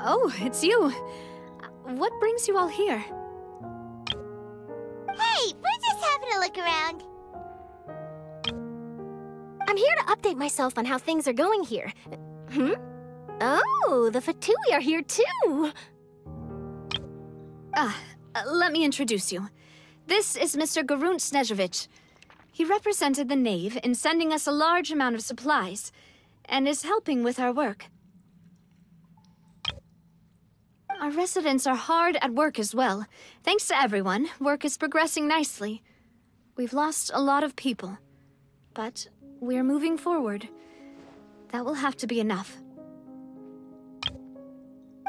Oh, it's you. What brings you all here? Hey, we're just having a look around. I'm here to update myself on how things are going here. Oh, the Fatui are here too! Let me introduce you. This is Mr. Garunt Snežević. He represented the Knave in sending us a large amount of supplies, and is helping with our work. Our residents are hard at work as well. Thanks to everyone, work is progressing nicely. We've lost a lot of people, but we're moving forward. That will have to be enough.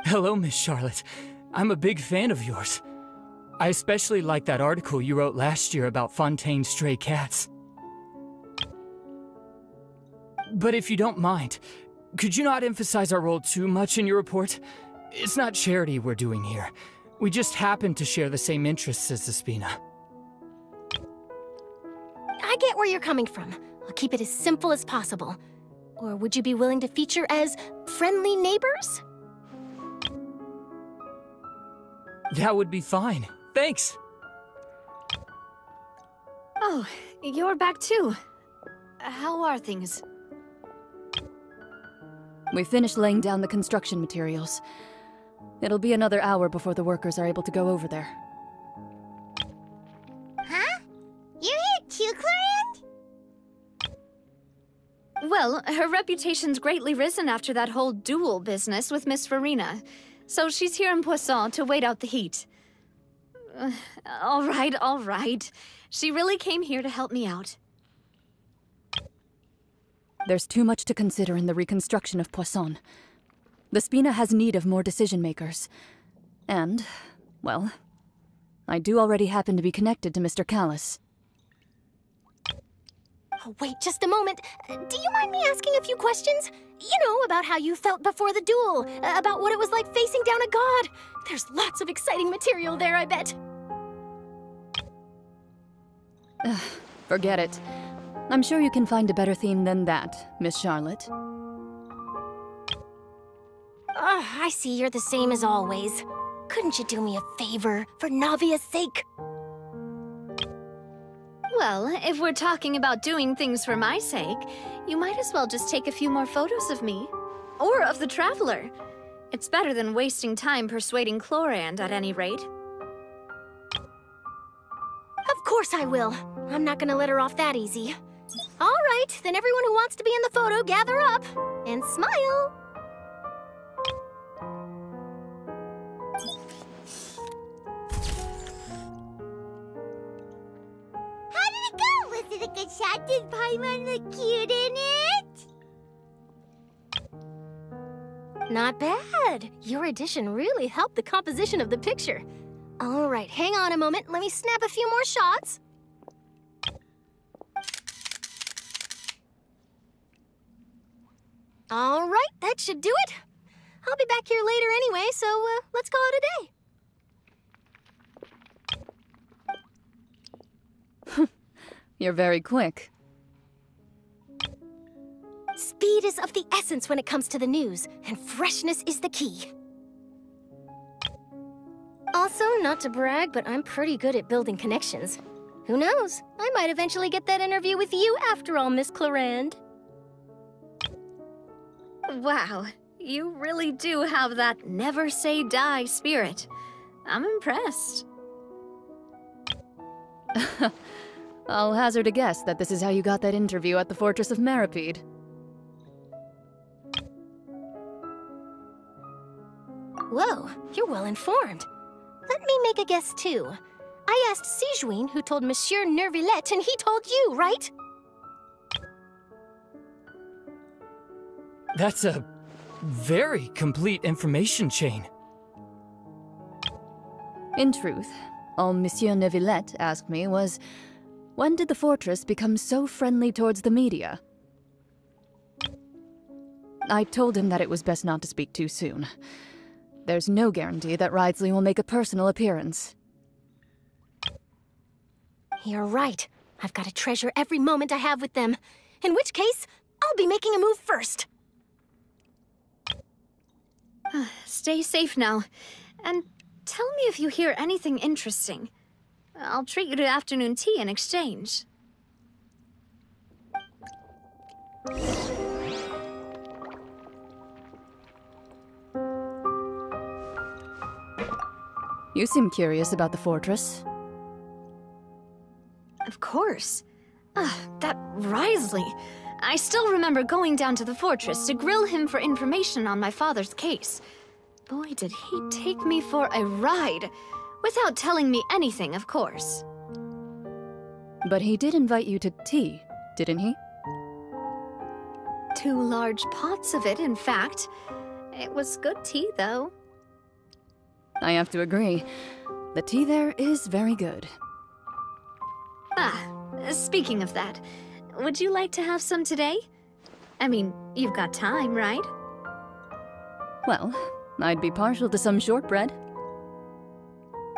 Hello, Miss Charlotte. I'm a big fan of yours. I especially like that article you wrote last year about Fontaine's stray cats. But if you don't mind, could you not emphasize our role too much in your report? It's not charity we're doing here. We just happen to share the same interests as the Spina. I get where you're coming from. I'll keep it as simple as possible. Or would you be willing to feature as friendly neighbors? That would be fine. Thanks! Oh, you're back too. How are things? We finished laying down the construction materials. It'll be another hour before the workers are able to go over there. Huh? You're here too, clorinde? Well, her reputation's greatly risen after that whole duel business with Miss Furina. So she's here in Poisson to wait out the heat. All right. She really came here to help me out. There's too much to consider in the reconstruction of Poisson. The Spina has need of more decision-makers. And, well, I do already happen to be connected to Mr. Callis. Oh, wait just a moment. Do you mind me asking a few questions? You know, about how you felt before the duel, about what it was like facing down a god. There's lots of exciting material there, I bet. Forget it. I'm sure you can find a better theme than that, Miss Charlotte. I see you're the same as always. Couldn't you do me a favor, for Navia's sake? Well, if we're talking about doing things for my sake, you might as well just take a few more photos of me. Or of the Traveler. It's better than wasting time persuading Clorinde, at any rate. Of course I will. I'm not gonna let her off that easy. All right, then everyone who wants to be in the photo, gather up. And smile. How did it go? Was it a good shot? Did Paimon look cute in it? Not bad. Your addition really helped the composition of the picture. All right, hang on a moment. Let me snap a few more shots. All right, that should do it. I'll be back here later anyway, so let's call it a day. You're very quick. Speed is of the essence when it comes to the news, and freshness is the key. Also, not to brag, but I'm pretty good at building connections. Who knows? I might eventually get that interview with you after all, Miss Clorinde. Wow, you really do have that never say die spirit. I'm impressed. I'll hazard a guess that this is how you got that interview at the Fortress of Meropide. Whoa, you're well informed. Let me make a guess too. I asked Sigewinne, who told Monsieur Neuvillette, and he told you, right? That's a very complete information chain. In truth, all Monsieur Neuvillette asked me was, when did the fortress become so friendly towards the media? I told him that it was best not to speak too soon. There's no guarantee that Wriothesley will make a personal appearance. You're right. I've got to treasure every moment I have with them. In which case, I'll be making a move first. Stay safe now. And tell me if you hear anything interesting. I'll treat you to afternoon tea in exchange. You seem curious about the fortress. Of course. That Wriothesley. I still remember going down to the fortress to grill him for information on my father's case. Boy, did he take me for a ride. Without telling me anything, of course. But he did invite you to tea, didn't he? 2 large pots of it, in fact. It was good tea, though. I have to agree. The tea there is very good. Speaking of that, would you like to have some today? I mean, you've got time, right? Well, I'd be partial to some shortbread.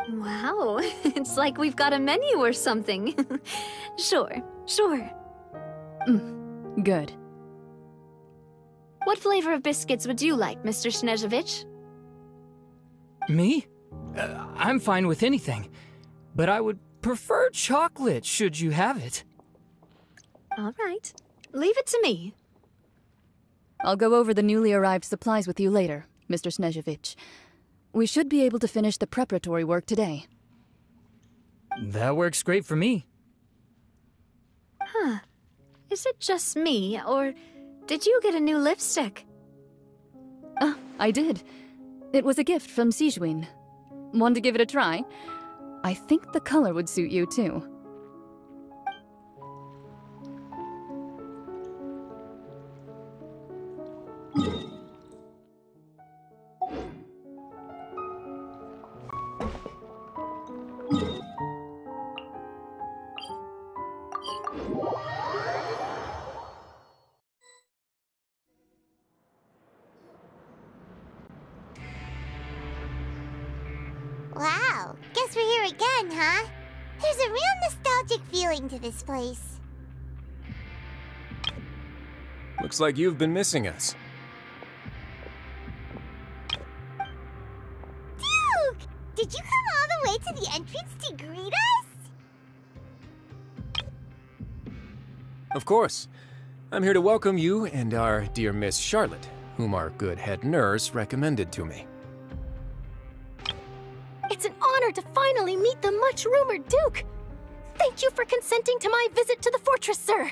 Wow, it's like we've got a menu or something. Sure. Good. What flavor of biscuits would you like, Mr. Snezhevich? Me? I'm fine with anything, but I would prefer chocolate should you have it. All right, leave it to me. I'll go over the newly arrived supplies with you later, Mr. Snezhevich. We should be able to finish the preparatory work today. That works great for me. Huh. Is it just me, or did you get a new lipstick? I did. It was a gift from Sigewinne. Want to give it a try? I think the color would suit you, too. Wow, guess we're here again, huh? There's a real nostalgic feeling to this place. Looks like you've been missing us. Duke! Did you come all the way to the entrance to greet us? Of course. I'm here to welcome you and our dear Miss Charlotte, whom our good head nurse recommended to me. It's an honor to finally meet the much-rumored Duke. Thank you for consenting to my visit to the fortress, sir.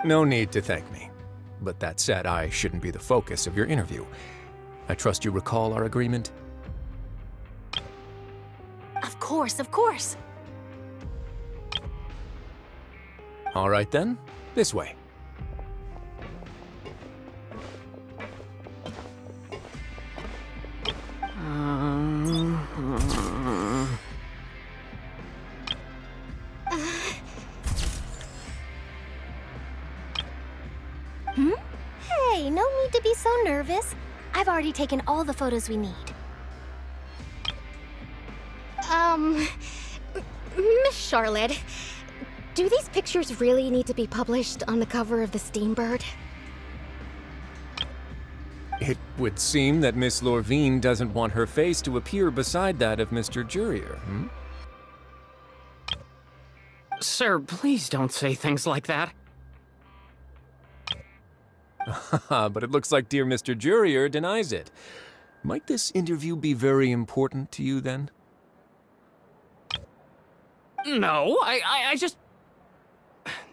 No need to thank me. But that said, I shouldn't be the focus of your interview. I trust you recall our agreement? Of course, of course. All right then, this way. Hey, no need to be so nervous. I've already taken all the photos we need. Miss Charlotte, do these pictures really need to be published on the cover of the Steambird? It would seem that Miss Lorvine doesn't want her face to appear beside that of Mr. Jurier, hmm? Sir, please don't say things like that. But it looks like dear Mr. Jurier denies it. Might this interview be very important to you, then? No, I just...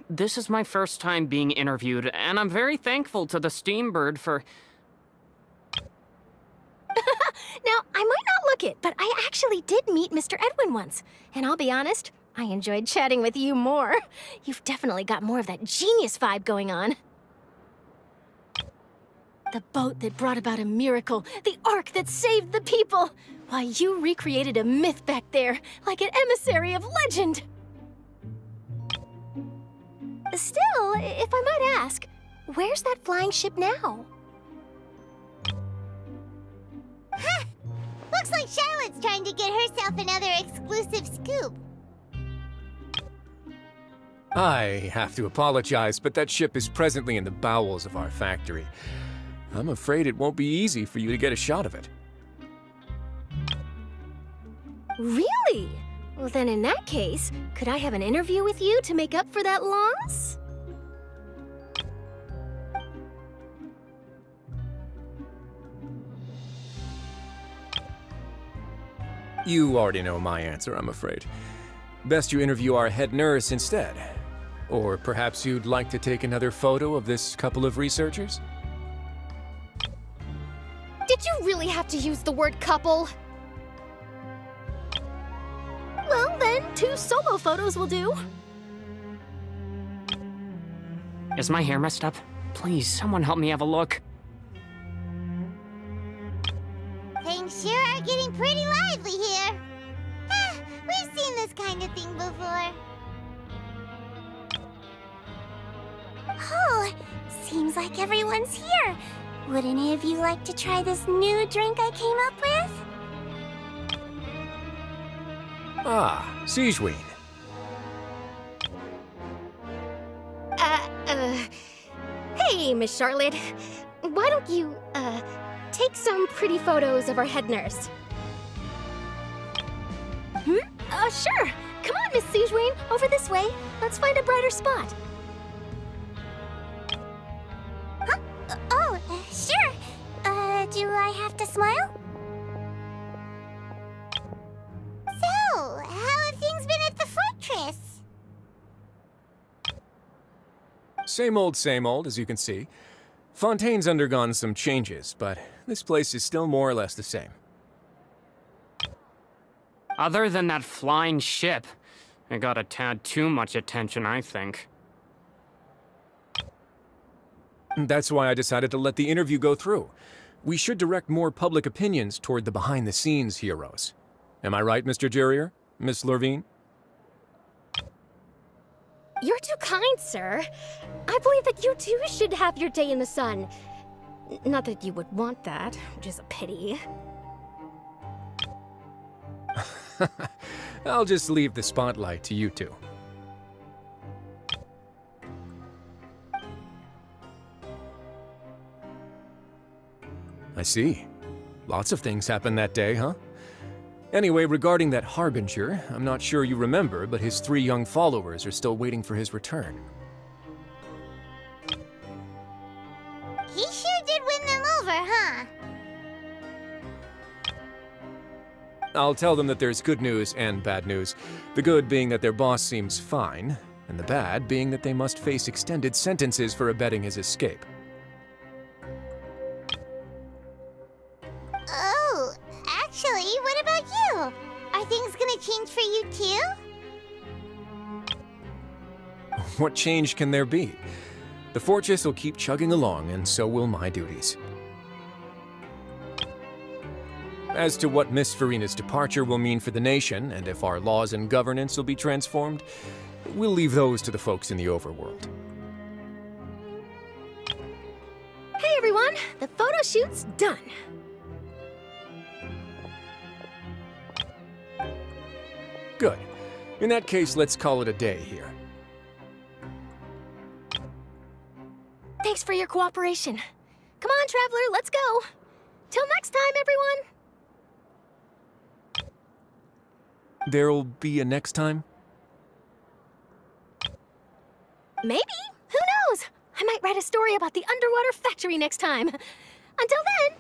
This is my first time being interviewed, and I'm very thankful to the Steambird for... Now, I might not look it, but I actually did meet Mr. Edwin once. And I'll be honest, I enjoyed chatting with you more. You've definitely got more of that genius vibe going on. The boat that brought about a miracle, the ark that saved the people. Why, you recreated a myth back there, like an emissary of legend. Still, if I might ask, where's that flying ship now? Ha! Looks like Charlotte's trying to get herself another exclusive scoop. I have to apologize, but that ship is presently in the bowels of our factory. I'm afraid it won't be easy for you to get a shot of it. Really? Well, then in that case, could I have an interview with you to make up for that loss? You already know my answer, I'm afraid. Best you interview our head nurse instead. Or perhaps you'd like to take another photo of this couple of researchers? Did you really have to use the word couple? Well, then, 2 solo photos will do. Is my hair messed up? Please, someone help me have a look. Things sure are getting pretty lively here. We've seen this kind of thing before. Oh, seems like everyone's here. Would any of you like to try this new drink I came up with? Ah, Siegeween. Hey, Miss Charlotte. Why don't you, take some pretty photos of our head nurse? Sure. Come on, Miss Siegeween, over this way. Let's find a brighter spot. Huh? Sure. Do I have to smile? So, how have things been at the fortress? Same old, as you can see. Fontaine's undergone some changes, but this place is still more or less the same. Other than that flying ship, it got a tad too much attention, I think. That's why I decided to let the interview go through. We should direct more public opinions toward the behind-the-scenes heroes. Am I right, Mr. Jurier? Miss Lorvine? You're too kind, sir. I believe that you too should have your day in the sun. Not that you would want that, which is a pity. I'll just leave the spotlight to you two. I see. Lots of things happened that day, huh? Anyway, regarding that Harbinger, I'm not sure you remember, but his 3 young followers are still waiting for his return. He sure did win them over, huh? I'll tell them that there's good news and bad news. The good being that their boss seems fine, and the bad being that they must face extended sentences for abetting his escape. Oh, actually, what about you? Are things gonna change for you too? What change can there be? The fortress will keep chugging along, and so will my duties. As to what Miss Furina's departure will mean for the nation, and if our laws and governance will be transformed, we'll leave those to the folks in the overworld. Hey everyone, the photo shoot's done. Good. In that case, let's call it a day here. Thanks for your cooperation. Come on, Traveler, let's go. Till next time, everyone. There'll be a next time? Maybe. Who knows? I might write a story about the underwater factory next time. Until then.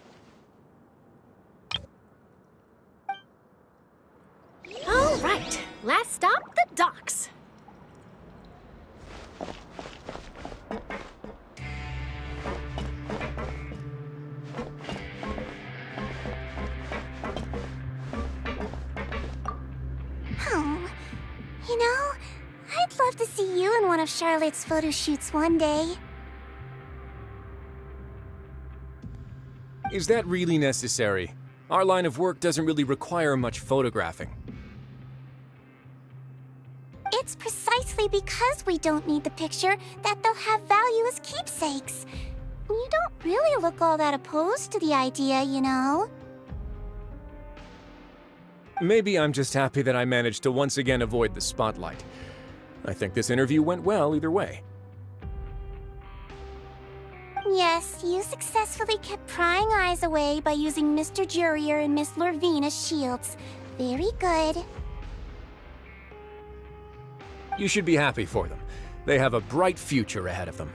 All right. Last stop, the docks. Oh, you know, I'd love to see you in one of Charlotte's photo shoots one day. Is that really necessary? Our line of work doesn't really require much photographing. It's precisely because we don't need the picture that they'll have value as keepsakes. You don't really look all that opposed to the idea, you know. Maybe I'm just happy that I managed to once again avoid the spotlight. I think this interview went well either way. Yes, you successfully kept prying eyes away by using Mr. Jurier and Miss Lorvine as shields. Very good. You should be happy for them. They have a bright future ahead of them.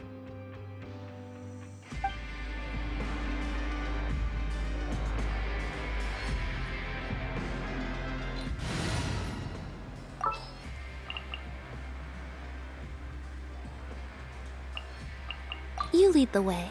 You lead the way.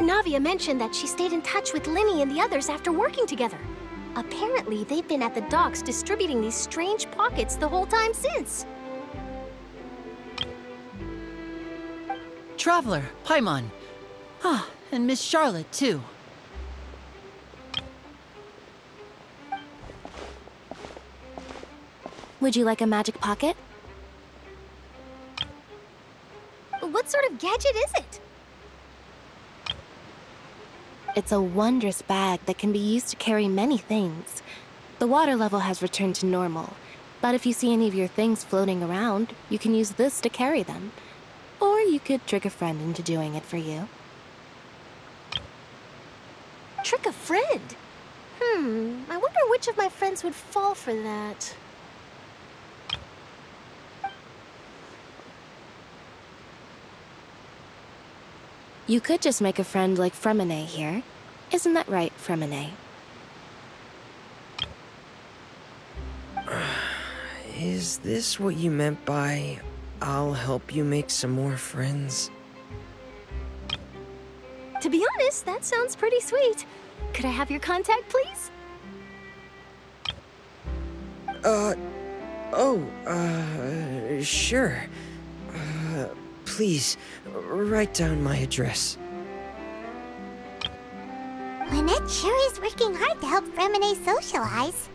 Navia mentioned that she stayed in touch with Lyney and the others after working together. Apparently, they've been at the docks distributing these strange pockets the whole time since. Traveler, Paimon. Ah, and Miss Charlotte, too. Would you like a magic pocket? What sort of gadget is it? It's a wondrous bag that can be used to carry many things. The water level has returned to normal, but if you see any of your things floating around, you can use this to carry them. Or you could trick a friend into doing it for you. Trick a friend? I wonder which of my friends would fall for that. You could just make a friend like Freminet here. Isn't that right, Freminet? Is this what you meant by, I'll help you make some more friends? To be honest, that sounds pretty sweet. Could I have your contact, please? Sure. Please, write down my address. Lynette sure is working hard to help Freminet socialize.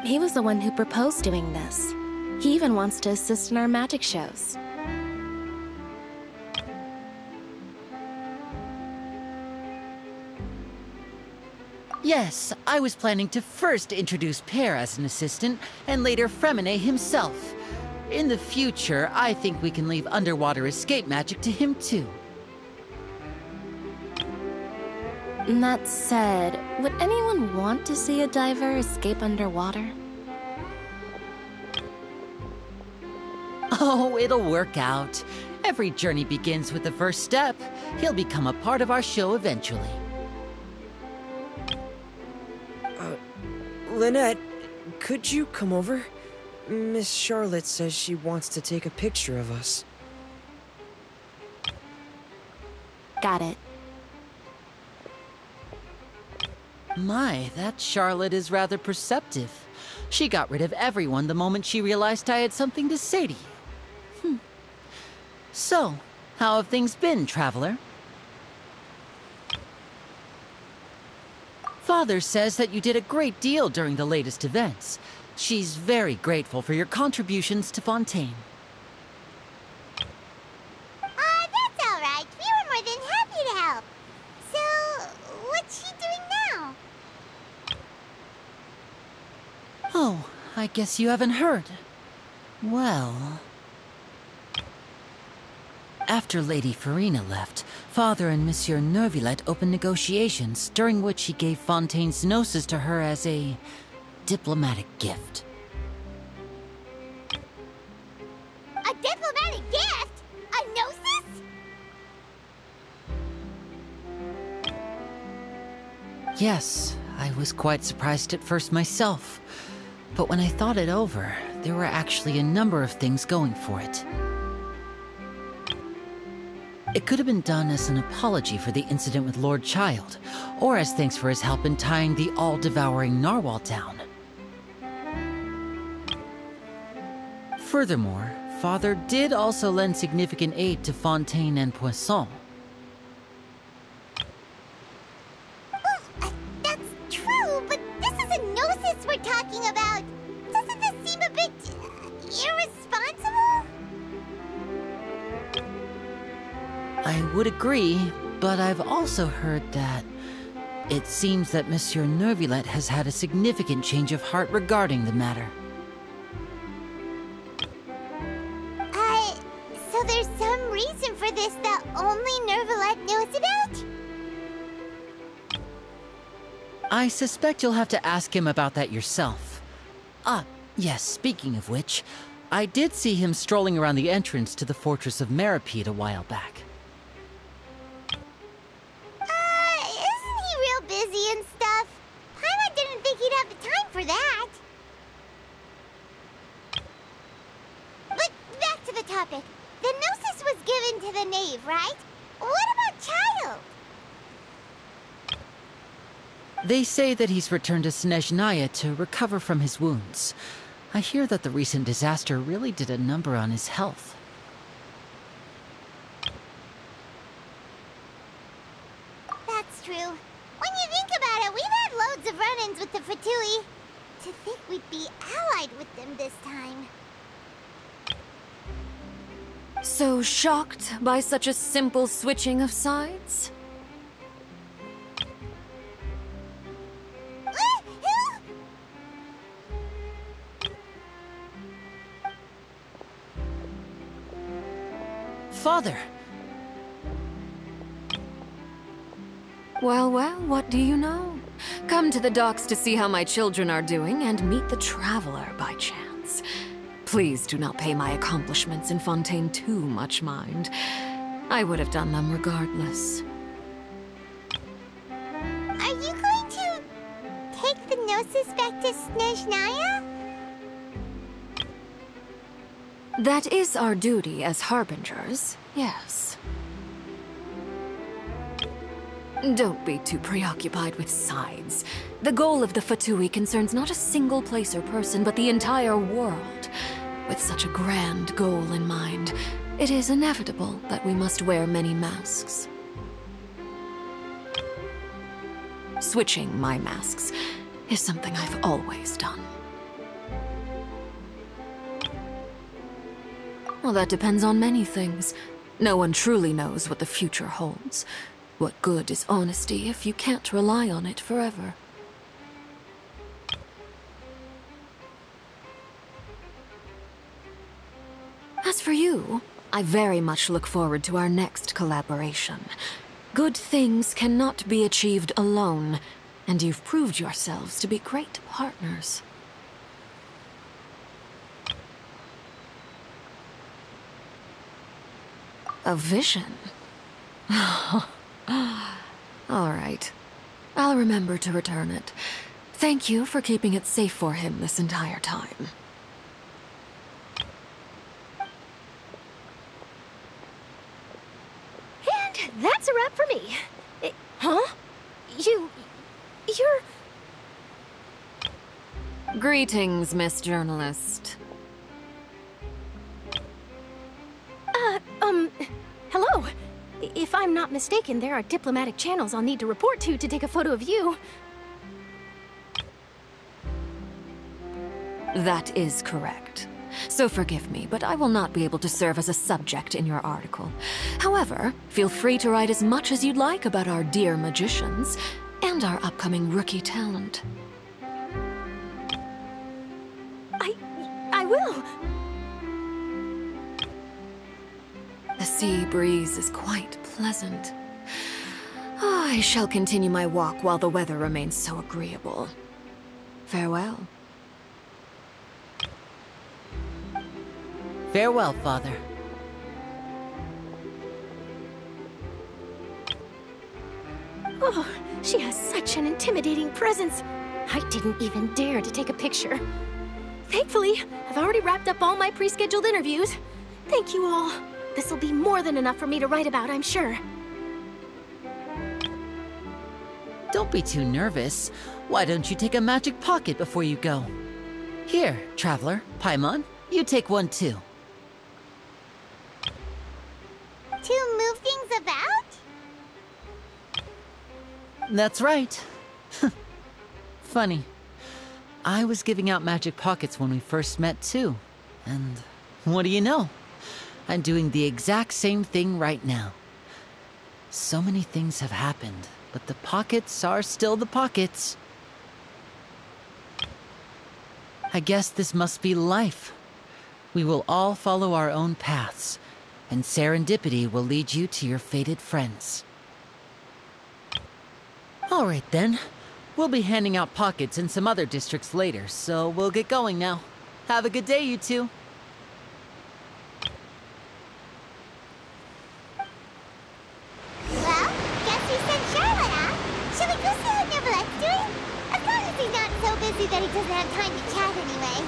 He was the one who proposed doing this. He even wants to assist in our magic shows. Yes, I was planning to first introduce Pear as an assistant, and later Freminet himself. In the future, I think we can leave underwater escape magic to him too. That said, would anyone want to see a diver escape underwater? Oh, it'll work out. Every journey begins with the first step. He'll become a part of our show eventually. Lynette, could you come over? Miss Charlotte says she wants to take a picture of us. Got it. My, that Charlotte is rather perceptive. She got rid of everyone the moment she realized I had something to say to you. So, how have things been, Traveler? Father says that you did a great deal during the latest events. She's very grateful for your contributions to Fontaine. That's all right. We were more than happy to help. So, what's she doing now? Oh, I guess you haven't heard. Well... After Lady Furina left, Father and Monsieur Neuvillette opened negotiations, during which he gave Fontaine's gnosis to her as a diplomatic gift. A diplomatic gift? A gnosis? Yes, I was quite surprised at first myself. But when I thought it over, there were actually a number of things going for it. It could have been done as an apology for the incident with Lord Childe, or as thanks for his help in tying the all-devouring narwhal down. Furthermore, Father did also lend significant aid to Fontaine and Poisson. Well, that's true, but this is a gnosis we're talking about. Doesn't this seem a bit irresponsible? I would agree, but I've also heard that it seems that Monsieur Neuvillette has had a significant change of heart regarding the matter. So there's some reason for this that only Neuvillette knows about? I suspect you'll have to ask him about that yourself. Ah, yes, speaking of which, I did see him strolling around the entrance to the Fortress of Meropide a while back. Isn't he real busy and stuff? Paimon didn't think he'd have the time for that. But back to the topic. The gnosis was given to the knave, right? What about Childe? They say that he's returned to Snezhnaya to recover from his wounds. I hear that the recent disaster really did a number on his health. That's true. When you think about it, we've had loads of run-ins with the Fatui. To think we'd be allied with them this time. So shocked by such a simple switching of sides? Father! Well, well, what do you know? Come to the docks to see how my children are doing and meet the Traveler by chance. Please do not pay my accomplishments in Fontaine too much mind. I would have done them regardless. Are you going to take the gnosis back to Snezhnaya? That is our duty as harbingers, yes. Don't be too preoccupied with sides. The goal of the Fatui concerns not a single place or person, but the entire world. With such a grand goal in mind, it is inevitable that we must wear many masks. Switching my masks is something I've always done. Well, that depends on many things. No one truly knows what the future holds. What good is honesty if you can't rely on it forever? As for you, I very much look forward to our next collaboration. Good things cannot be achieved alone, and you've proved yourselves to be great partners. A vision? All right. I'll remember to return it. Thank you for keeping it safe for him this entire time. And that's a wrap for me. Huh? You're... Greetings, Miss Journalist. Hello. If I'm not mistaken, there are diplomatic channels I'll need to report to take a photo of you. That is correct. So forgive me, but I will not be able to serve as a subject in your article. However, feel free to write as much as you'd like about our dear magicians and our upcoming rookie talent. I will. The sea breeze is quite pleasant. Oh, I shall continue my walk while the weather remains so agreeable. Farewell. Farewell, Father. Oh, she has such an intimidating presence. I didn't even dare to take a picture. Thankfully, I've already wrapped up all my pre-scheduled interviews. Thank you all. This'll be more than enough for me to write about, I'm sure. Don't be too nervous. Why don't you take a magic pocket before you go? Here, Traveler, Paimon, you take one too. To move things about? That's right. Funny. I was giving out magic pockets when we first met too. And what do you know? I'm doing the exact same thing right now. So many things have happened, but the pockets are still the pockets. I guess this must be life. We will all follow our own paths, and serendipity will lead you to your fated friends. All right then. We'll be handing out pockets in some other districts later, so we'll get going now. Have a good day, you two. Well, guess we sent Charlotte out. Shall we go see what Neuvillette's doing? As long as he's not so busy that he doesn't have time to chat anyway.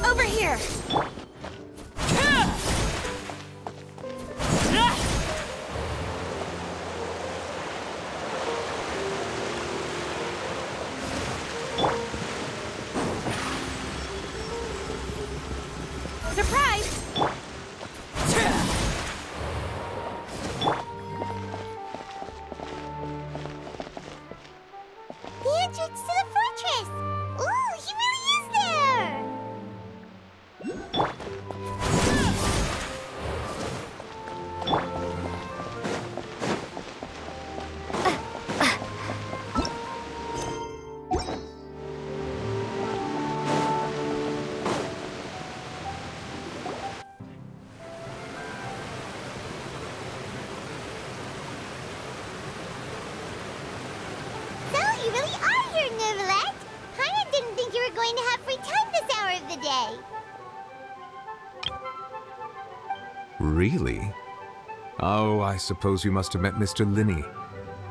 Over here! Surprise! The entrance to the fortress! Ooh, he really is there! So, you really are here, Neuvillette! Paimon didn't think you were going to have free time this hour of the day. Really? Oh, I suppose you must have met Mr. Lyney.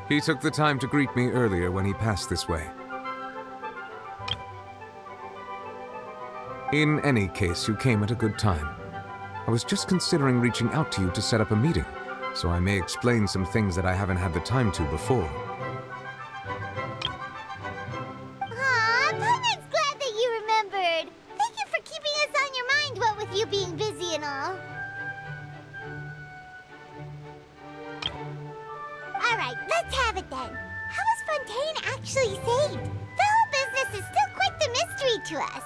He took the time to greet me earlier when he passed this way. In any case, you came at a good time. I was just considering reaching out to you to set up a meeting, so I may explain some things that I haven't had the time to before. Aw, Paimon's glad that you remembered. Thank you for keeping us on your mind, what with you being busy and all. Alright, let's have it then. How was Fontaine actually saved? The whole business is still quite the mystery to us.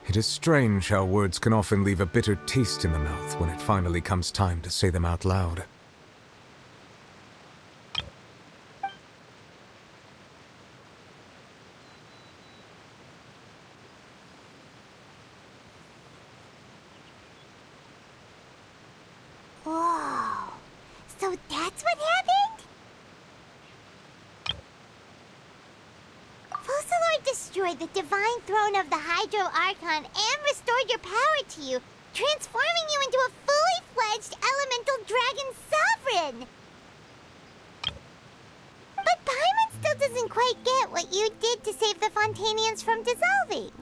It is strange how words can often leave a bitter taste in the mouth when it finally comes time to say them out loud. Whoa. So that's what happened? Focalors destroyed the divine throne of the Hydro Archon and restored your power to you, transforming you into a fully fledged elemental dragon sovereign. But Paimon still doesn't quite get what you did to save the Fontainians from dissolving.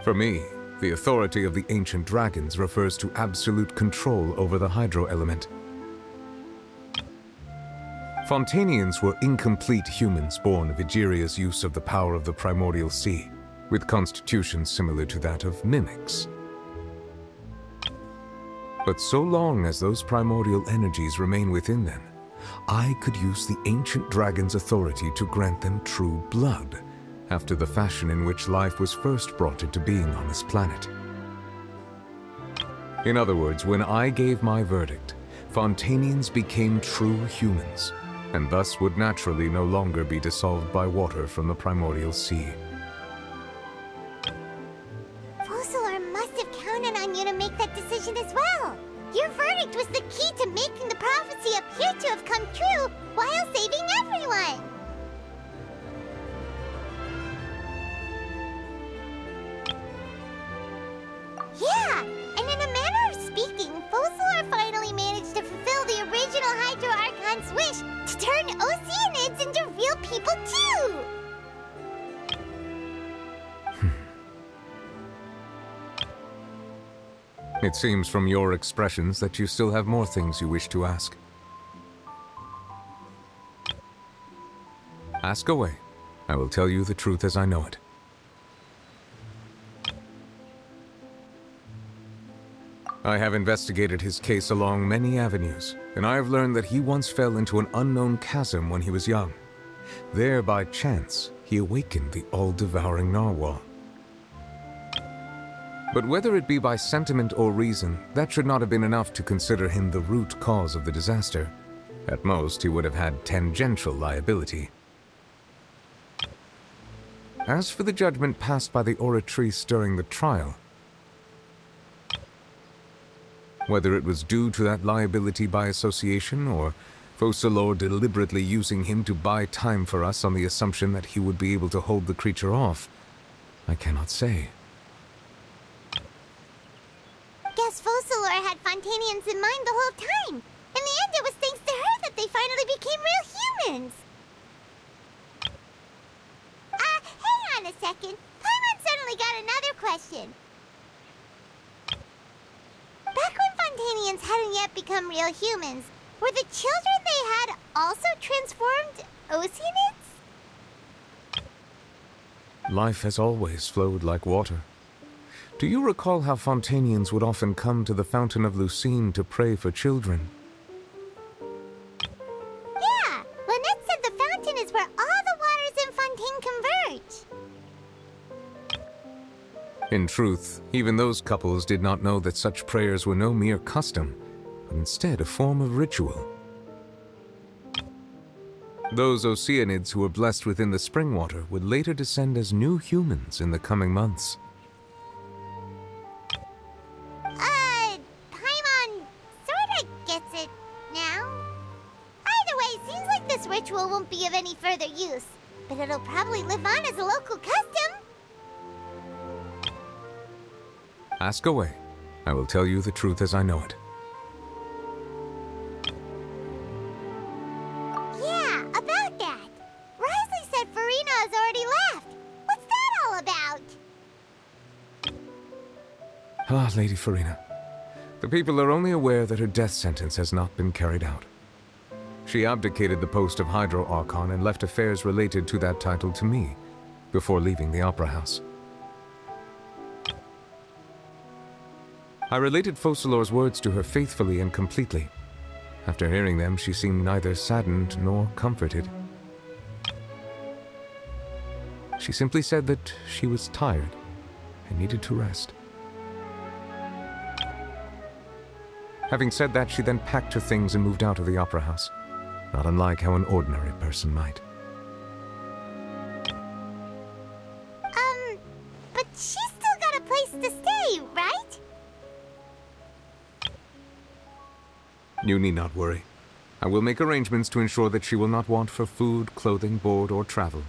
For me, the authority of the ancient dragons refers to absolute control over the hydro element. Fontainians were incomplete humans born of Egeria's use of the power of the primordial sea, with constitutions similar to that of mimics. But so long as those primordial energies remain within them, I could use the ancient dragon's authority to grant them true blood, after the fashion in which life was first brought into being on this planet. In other words, when I gave my verdict, Fontainians became true humans, and thus would naturally no longer be dissolved by water from the primordial sea. Focalors must have counted on you to make that decision as well. Your verdict was the key to making the prophecy appear to have come true while saving everyone. Yeah, and in a manner of speaking, Focalors finally managed to fulfill the original Hydro Archon's wish to turn Oceanids into real people too! It seems from your expressions that you still have more things you wish to ask. Ask away. I will tell you the truth as I know it. I have investigated his case along many avenues, and I have learned that he once fell into an unknown chasm when he was young. There, by chance, he awakened the all-devouring narwhal. But whether it be by sentiment or reason, that should not have been enough to consider him the root cause of the disaster. At most, he would have had tangential liability. As for the judgment passed by the Oratrice during the trial, whether it was due to that liability by association, or Focalors deliberately using him to buy time for us on the assumption that he would be able to hold the creature off, I cannot say. Guess Focalors had Fontainians in mind the whole time. In the end, it was thanks to her that they finally became real humans. Hang on a second. Paimon suddenly got another question. Back when Fontainians hadn't yet become real humans, were the children they had also transformed Oceanids? Life has always flowed like water. Do you recall how Fontainians would often come to the Fountain of Lucine to pray for children? Yeah, Lynette said the fountain is where all the waters in Fontaine converge. In truth, even those couples did not know that such prayers were no mere custom, but instead a form of ritual. Those Oceanids who were blessed within the spring water would later descend as new humans in the coming months. Paimon sorta gets it now. Either way, seems like this ritual won't be of any further use, but it'll probably live on as a local custom. Ask away. I will tell you the truth as I know it. Ah, Lady Furina. The people are only aware that her death sentence has not been carried out. She abdicated the post of Hydro Archon and left affairs related to that title to me, before leaving the Opera House. I related Focalors' words to her faithfully and completely. After hearing them, she seemed neither saddened nor comforted. She simply said that she was tired and needed to rest. Having said that, she then packed her things and moved out of the Opera House, not unlike how an ordinary person might. But she's still got a place to stay, right? You need not worry. I will make arrangements to ensure that she will not want for food, clothing, board, or travel.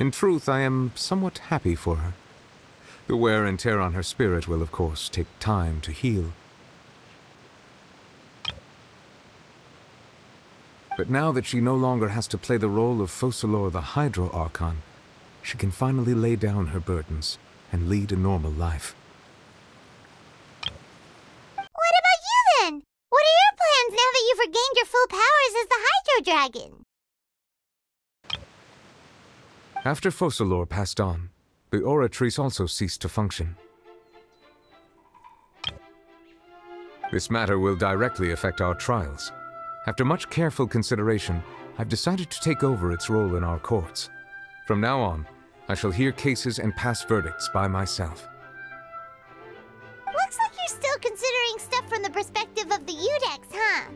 In truth, I am somewhat happy for her. The wear and tear on her spirit will, of course, take time to heal. But now that she no longer has to play the role of Focalor the Hydro Archon, she can finally lay down her burdens and lead a normal life. What about you then? What are your plans now that you've regained your full powers as the Hydro Dragon? After Focalor passed on, the Oratrice also ceased to function. This matter will directly affect our trials. After much careful consideration, I've decided to take over its role in our courts. From now on, I shall hear cases and pass verdicts by myself. Looks like you're still considering stuff from the perspective of the Udex, huh?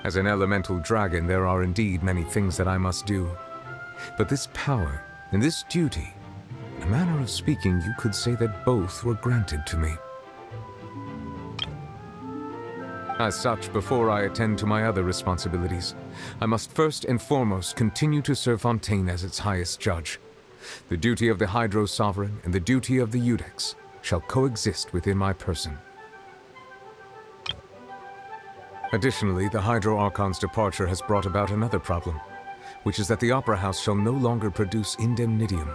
As an elemental dragon, there are indeed many things that I must do. But this power and this duty, in a manner of speaking, you could say that both were granted to me. As such, before I attend to my other responsibilities, I must first and foremost continue to serve Fontaine as its highest judge. The duty of the Hydro Sovereign and the duty of the Udex shall coexist within my person. Additionally, the Hydro Archon's departure has brought about another problem, which is that the Opera House shall no longer produce indemnitium.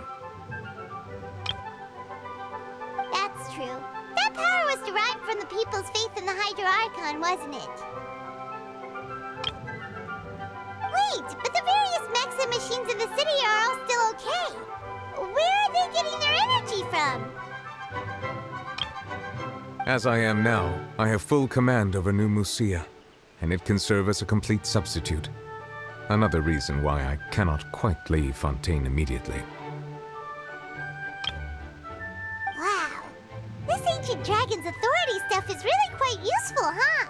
That's true. That power was derived from the people's faith in the Hydro Archon, wasn't it? Wait, but the various mechs and machines in the city are all still okay. Where are they getting their energy from? As I am now, I have full command over New Musia, and it can serve as a complete substitute. Another reason why I cannot quite leave Fontaine immediately. Wow. This ancient dragon's authority stuff is really quite useful, huh?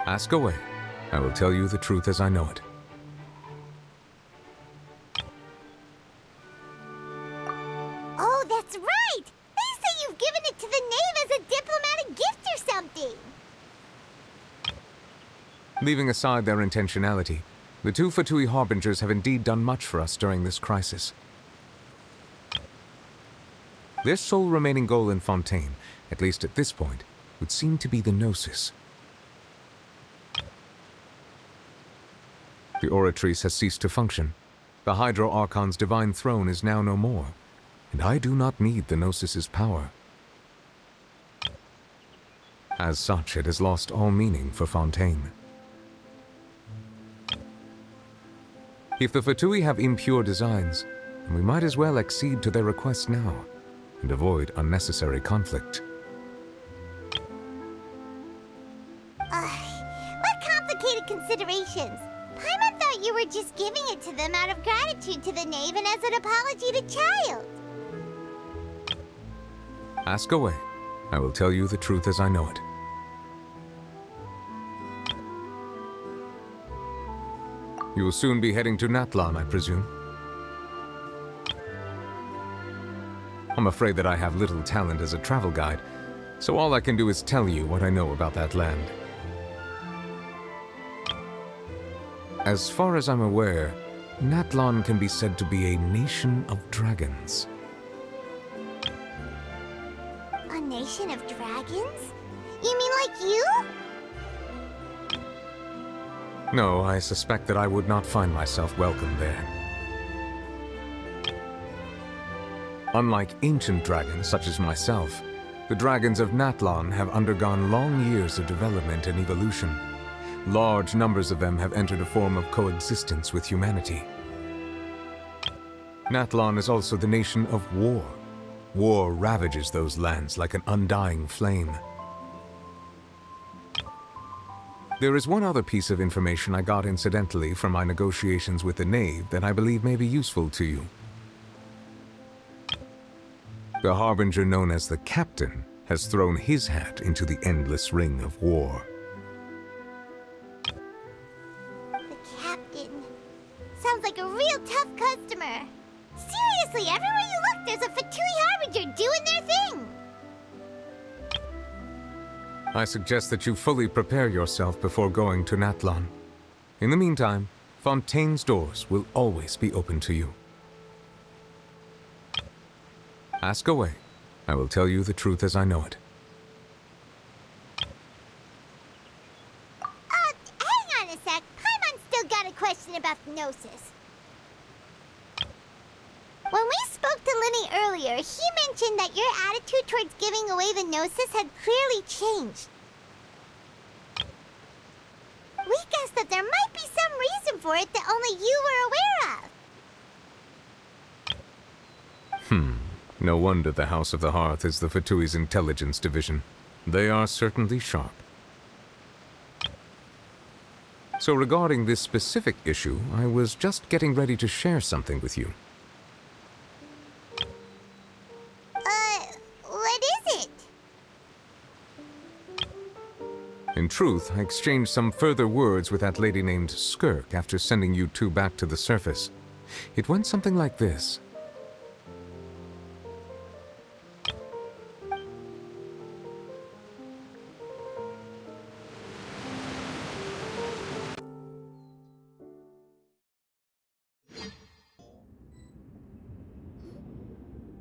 Ask away. I will tell you the truth as I know it. Oh, that's right! They say you've given it to the knave as a diplomatic gift or something! Leaving aside their intentionality, the two Fatui Harbingers have indeed done much for us during this crisis. Their sole remaining goal in Fontaine, at least at this point, would seem to be the Gnosis. The Oratrice has ceased to function. The Hydro Archon's divine throne is now no more, and I do not need the Gnosis's power. As such, it has lost all meaning for Fontaine. If the Fatui have impure designs, then we might as well accede to their request now, and avoid unnecessary conflict. What complicated considerations! Paimon thought you were just giving it to them out of gratitude to the knave and as an apology to Childe. Ask away. I will tell you the truth as I know it. You will soon be heading to Natlan, I presume. I'm afraid that I have little talent as a travel guide, so all I can do is tell you what I know about that land. As far as I'm aware, Natlan can be said to be a nation of dragons. A nation of dragons? You mean like you? No, I suspect that I would not find myself welcome there. Unlike ancient dragons such as myself, the dragons of Natlan have undergone long years of development and evolution. Large numbers of them have entered a form of coexistence with humanity. Natlan is also the nation of war. War ravages those lands like an undying flame. There is one other piece of information I got incidentally from my negotiations with the Knave that I believe may be useful to you. The Harbinger known as the Captain has thrown his hat into the endless ring of war. The Captain. Sounds like a real tough customer. Seriously, everywhere you look, there's a Fatui Harbinger doing their thing! I suggest that you fully prepare yourself before going to Natlan. In the meantime, Fontaine's doors will always be open to you. Ask away. I will tell you the truth as I know it. Hang on a sec. Paimon's still got a question about the Gnosis. When we spoke to Lyney earlier, he mentioned that your attitude towards giving away the Gnosis had clearly changed. We guessed that there might be some reason for it that only you were aware of. No wonder the House of the Hearth is the Fatui's intelligence division. They are certainly sharp. So regarding this specific issue, I was just getting ready to share something with you. What is it? In truth, I exchanged some further words with that lady named Skirk after sending you two back to the surface. It went something like this.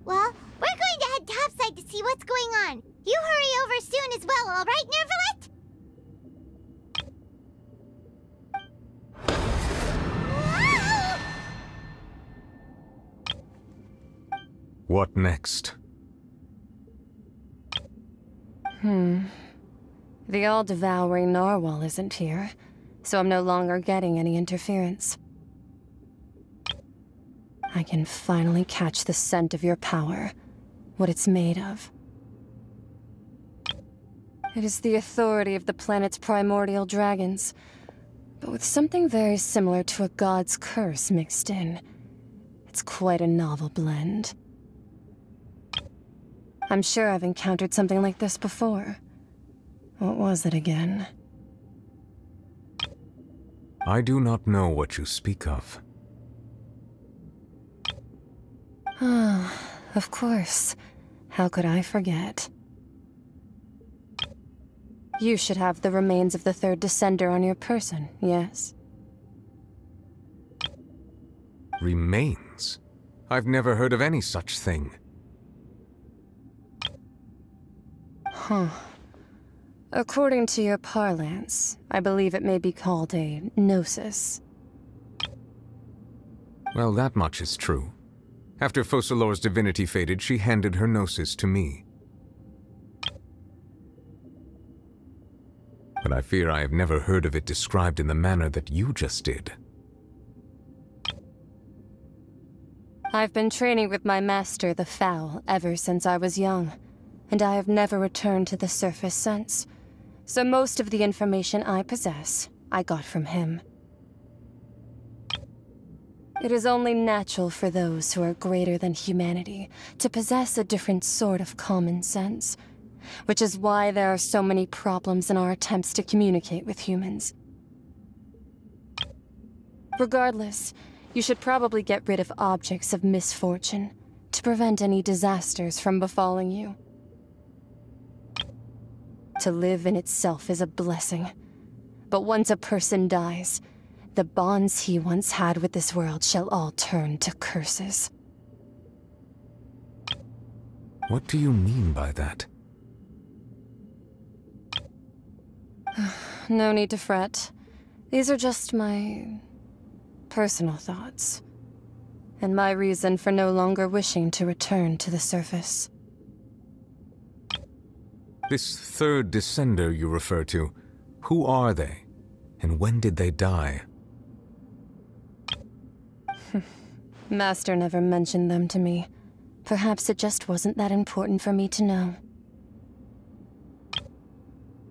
Well, we're going to head topside to see what's going on. You hurry over soon as well, all right, Neuvillette? What next? The all-devouring narwhal isn't here, so I'm no longer getting any interference. I can finally catch the scent of your power, what it's made of. It is the authority of the planet's primordial dragons, but with something very similar to a god's curse mixed in. It's quite a novel blend. I'm sure I've encountered something like this before. What was it again? I do not know what you speak of. Of course. How could I forget? You should have the remains of the third Descender on your person, yes? Remains? I've never heard of any such thing. According to your parlance, I believe it may be called a gnosis. Well, that much is true. After Focalors' divinity faded, she handed her gnosis to me. But I fear I have never heard of it described in the manner that you just did. I've been training with my master, the Foul, ever since I was young, and I have never returned to the surface since. So most of the information I possess, I got from him. It is only natural for those who are greater than humanity to possess a different sort of common sense, which is why there are so many problems in our attempts to communicate with humans. Regardless, you should probably get rid of objects of misfortune to prevent any disasters from befalling you. To live in itself is a blessing, but once a person dies, the bonds he once had with this world shall all turn to curses. What do you mean by that? No need to fret. These are just my personal thoughts. and my reason for no longer wishing to return to the surface. This third descender you refer to, who are they? And when did they die? Master never mentioned them to me. Perhaps it just wasn't that important for me to know.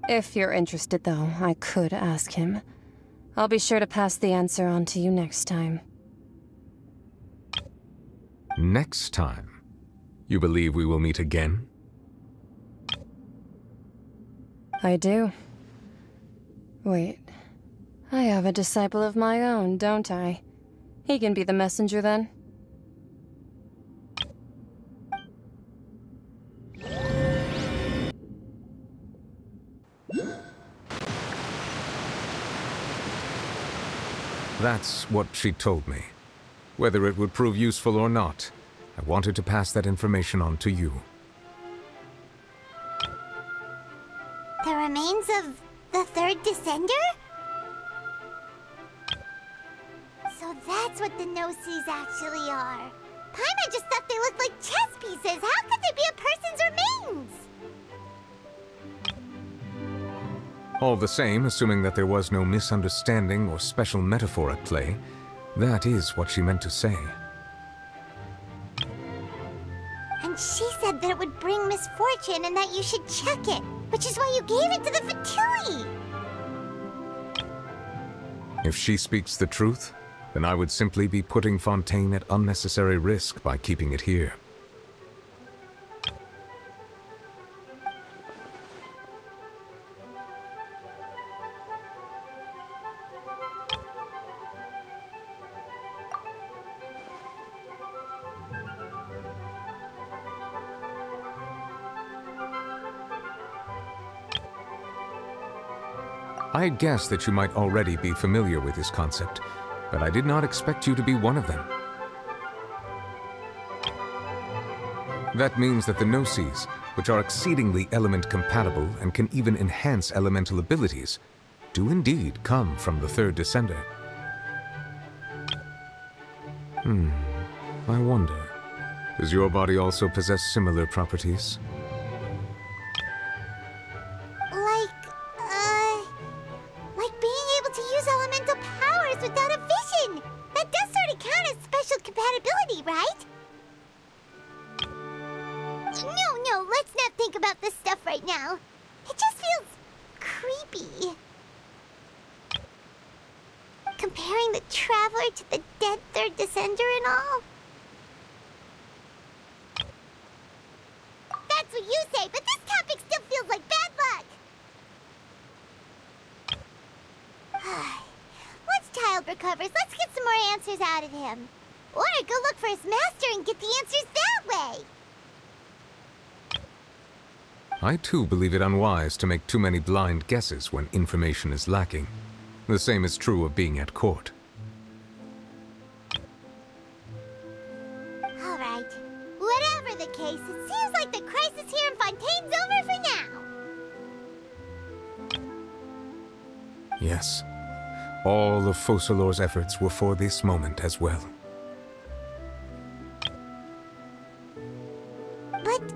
If you're interested, though, I could ask him. I'll be sure to pass the answer on to you next time. Next time? You believe we will meet again? I do. Wait. I have a disciple of my own, don't I? He can be the messenger then. That's what she told me. Whether it would prove useful or not, I wanted to pass that information on to you. The remains of the third descender? So that's what the no-sees actually are. Paimon just thought they looked like chess pieces. How could they be a person's remains? All the same, assuming that there was no misunderstanding or special metaphor at play, that is what she meant to say. And she said that it would bring misfortune and that you should check it, which is why you gave it to the Fatui. If she speaks the truth, then I would simply be putting Fontaine at unnecessary risk by keeping it here. I had guessed that you might already be familiar with this concept, but I did not expect you to be one of them. That means that the no-sees, which are exceedingly element-compatible and can even enhance elemental abilities, do indeed come from the third descender. I wonder, does your body also possess similar properties? Like being able to use elemental powers without a vision. That does sort of count as special compatibility, right? No, let's not think about this stuff right now. It just feels creepy. Comparing the Traveler to the dead third descender and all. That's what you say, but this topic still feels like bad luck. Once Childe recovers, let's get some more answers out of him. Or go look for his master and get the answers that way. I too believe it unwise to make too many blind guesses when information is lacking. The same is true of being at court. Alright. Whatever the case, it seems like the crisis here in Fontaine's over for now. Yes. All of Focalors' efforts were for this moment as well. But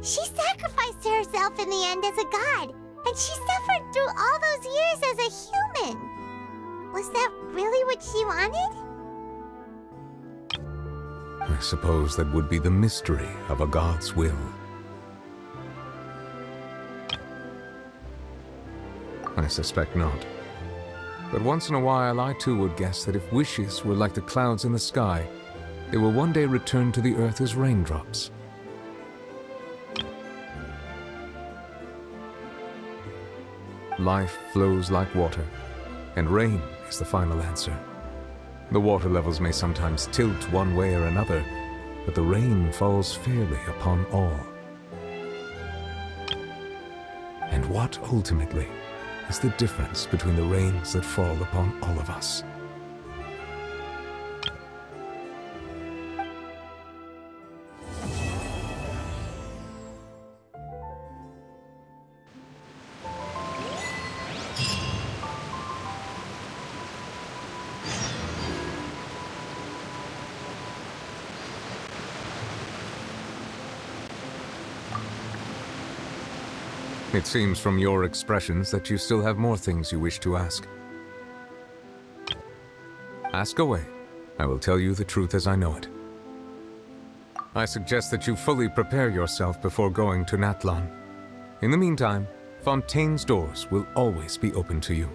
she sacrificed herself in the end as a god, and she suffered through all those years as a human. Was that really what she wanted? I suppose that would be the mystery of a god's will. I suspect not. But once in a while, I too would guess that if wishes were like the clouds in the sky, they will one day return to the earth as raindrops. Life flows like water, and rain is the final answer. The water levels may sometimes tilt one way or another, but the rain falls fairly upon all. And what, ultimately, is the difference between the rains that fall upon all of us? It seems from your expressions that you still have more things you wish to ask. Ask away. I will tell you the truth as I know it. I suggest that you fully prepare yourself before going to Natlan. In the meantime, Fontaine's doors will always be open to you.